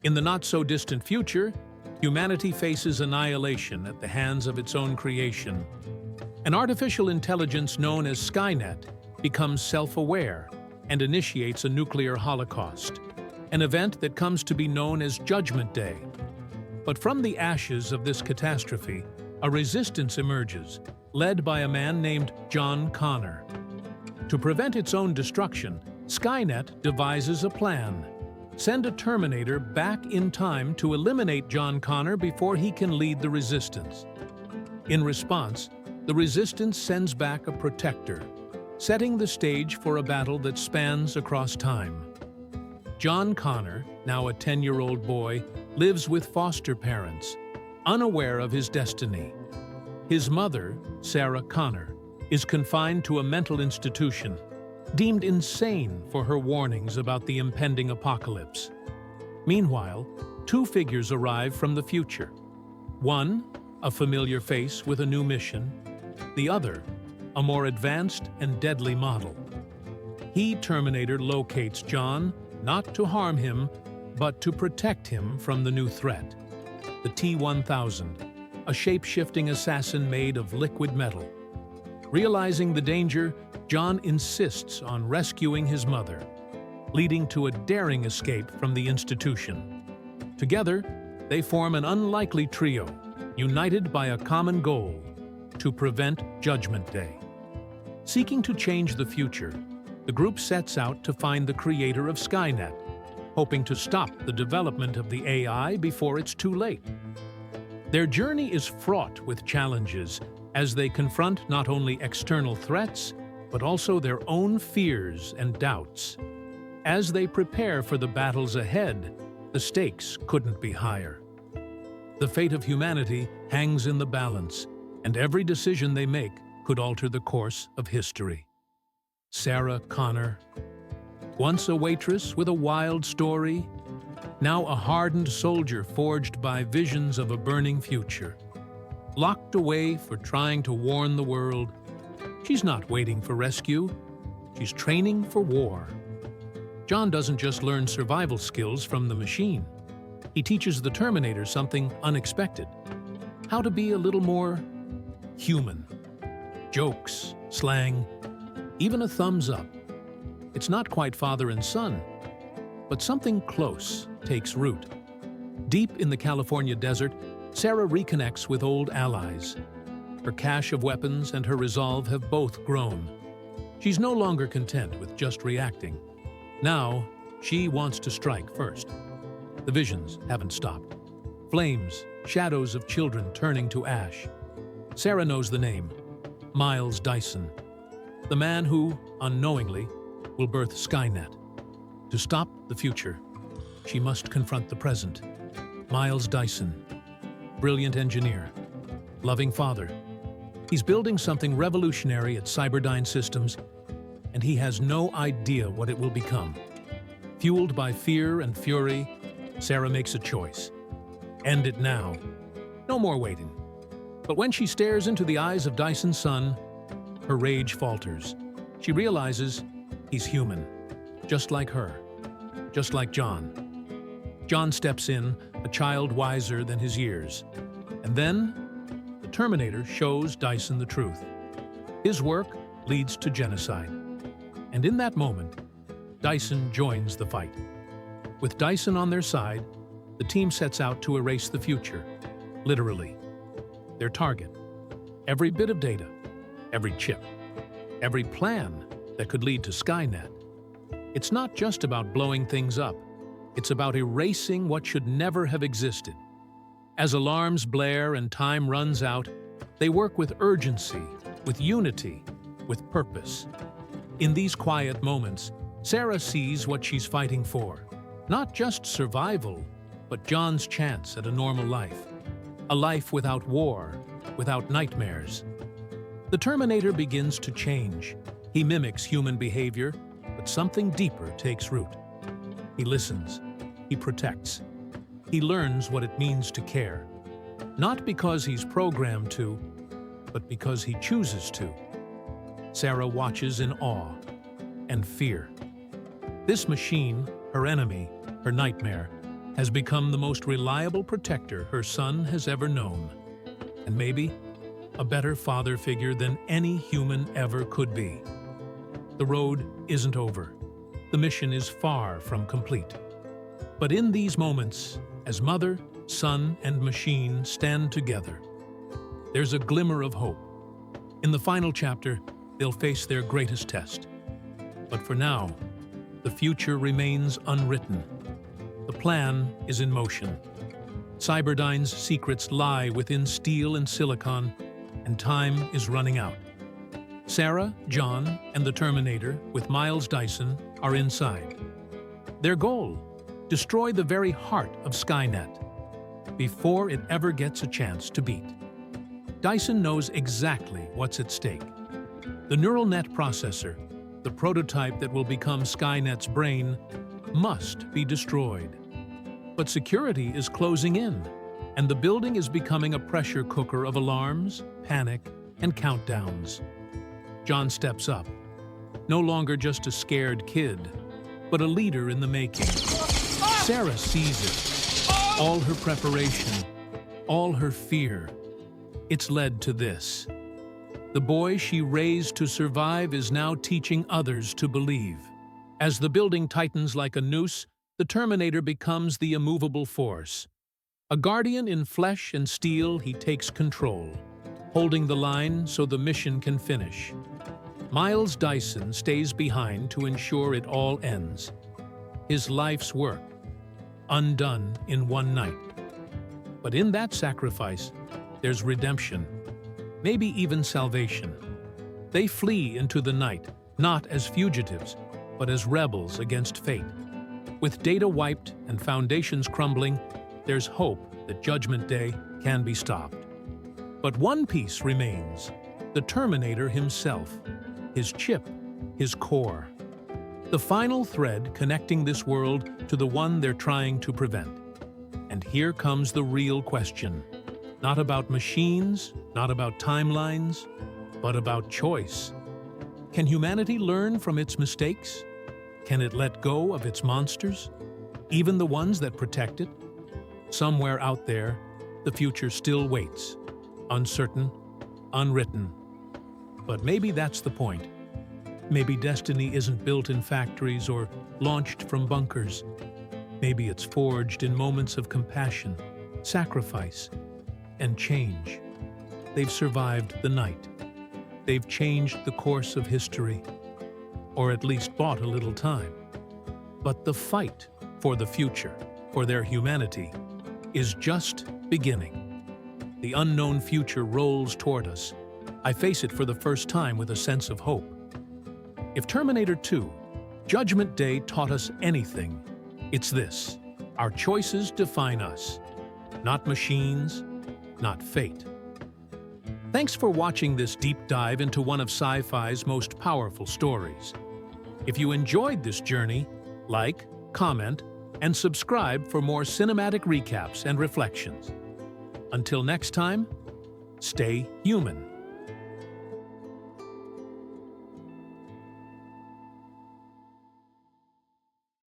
In the not-so-distant future, humanity faces annihilation at the hands of its own creation. An artificial intelligence known as Skynet becomes self-aware and initiates a nuclear holocaust, an event that comes to be known as Judgment Day. But from the ashes of this catastrophe, a resistance emerges, led by a man named John Connor. To prevent its own destruction, Skynet devises a plan. Send a Terminator back in time to eliminate John Connor before he can lead the resistance. In response, the resistance sends back a protector, setting the stage for a battle that spans across time. John Connor, now a 10-year-old boy, lives with foster parents, unaware of his destiny. His mother, Sarah Connor, is confined to a mental institution, deemed insane for her warnings about the impending apocalypse. Meanwhile, two figures arrive from the future. One, a familiar face with a new mission. The other, a more advanced and deadly model. He, Terminator, locates John, not to harm him, but to protect him from the new threat. The T-1000, a shape-shifting assassin made of liquid metal. Realizing the danger, John insists on rescuing his mother, leading to a daring escape from the institution. Together, they form an unlikely trio, united by a common goal: to prevent Judgment Day. Seeking to change the future, the group sets out to find the creator of Skynet, hoping to stop the development of the AI before it's too late. Their journey is fraught with challenges as they confront not only external threats, but also their own fears and doubts. As they prepare for the battles ahead, the stakes couldn't be higher. The fate of humanity hangs in the balance, and every decision they make could alter the course of history. Sarah Connor, once a waitress with a wild story, now a hardened soldier forged by visions of a burning future. Locked away for trying to warn the world, she's not waiting for rescue, she's training for war. John doesn't just learn survival skills from the machine. He teaches the Terminator something unexpected: how to be a little more human. Jokes, slang, even a thumbs up. It's not quite father and son, but something close takes root. Deep in the California desert, Sarah reconnects with old allies. Her cache of weapons and her resolve have both grown. She's no longer content with just reacting. Now, she wants to strike first. The visions haven't stopped. Flames, shadows of children turning to ash. Sarah knows the name: Miles Dyson. The man who, unknowingly, will birth Skynet. To stop the future, she must confront the present. Miles Dyson, brilliant engineer, loving father. He's building something revolutionary at Cyberdyne Systems, and he has no idea what it will become. Fueled by fear and fury, Sarah makes a choice. End it now. No more waiting. But when she stares into the eyes of Dyson's son, her rage falters. She realizes he's human, just like her, just like John. John steps in, a child wiser than his years. And then, the Terminator shows Dyson the truth. His work leads to genocide. And in that moment, Dyson joins the fight. With Dyson on their side, the team sets out to erase the future, literally. Their target: every bit of data, every chip, every plan that could lead to Skynet. It's not just about blowing things up. It's about erasing what should never have existed. As alarms blare and time runs out, they work with urgency, with unity, with purpose. In these quiet moments, Sarah sees what she's fighting for. Not just survival, but John's chance at a normal life. A life without war, without nightmares. The Terminator begins to change. He mimics human behavior, but something deeper takes root. He listens. He protects. He learns what it means to care. Not because he's programmed to, but because he chooses to. Sarah watches in awe and fear. This machine, her enemy, her nightmare, has become the most reliable protector her son has ever known, and maybe a better father figure than any human ever could be. The road isn't over. The mission is far from complete. But in these moments, as mother, son, and machine stand together, there's a glimmer of hope. In the final chapter, they'll face their greatest test. But for now, the future remains unwritten. The plan is in motion. Cyberdyne's secrets lie within steel and silicon, and time is running out. Sarah, John, and the Terminator, with Miles Dyson, are inside. Their goal: destroy the very heart of Skynet before it ever gets a chance to beat. Dyson knows exactly what's at stake. The neural net processor, the prototype that will become Skynet's brain, must be destroyed. But security is closing in, and the building is becoming a pressure cooker of alarms, panic, and countdowns. John steps up, no longer just a scared kid, but a leader in the making. Sarah sees it, all her preparation, all her fear. It's led to this. The boy she raised to survive is now teaching others to believe. As the building tightens like a noose, the Terminator becomes the immovable force. A guardian in flesh and steel, he takes control, holding the line so the mission can finish. Miles Dyson stays behind to ensure it all ends. His life's work, undone in one night. But in that sacrifice, there's redemption, maybe even salvation. They flee into the night, not as fugitives, but as rebels against fate. With data wiped and foundations crumbling, there's hope that Judgment Day can be stopped. But one piece remains: the Terminator himself, his chip, his core. The final thread connecting this world to the one they're trying to prevent. And here comes the real question. Not about machines, not about timelines, but about choice. Can humanity learn from its mistakes? Can it let go of its monsters, even the ones that protect it? Somewhere out there, the future still waits, uncertain, unwritten. But maybe that's the point. Maybe destiny isn't built in factories or launched from bunkers. Maybe it's forged in moments of compassion, sacrifice, and change. They've survived the night. They've changed the course of history, or at least bought a little time. But the fight for the future, for their humanity, is just beginning. The unknown future rolls toward us. I face it for the first time with a sense of hope. If Terminator 2, Judgment Day taught us anything, it's this: our choices define us, not machines, not fate. Thanks for watching this deep dive into one of sci-fi's most powerful stories. If you enjoyed this journey, like, comment, and subscribe for more cinematic recaps and reflections. Until next time, stay human.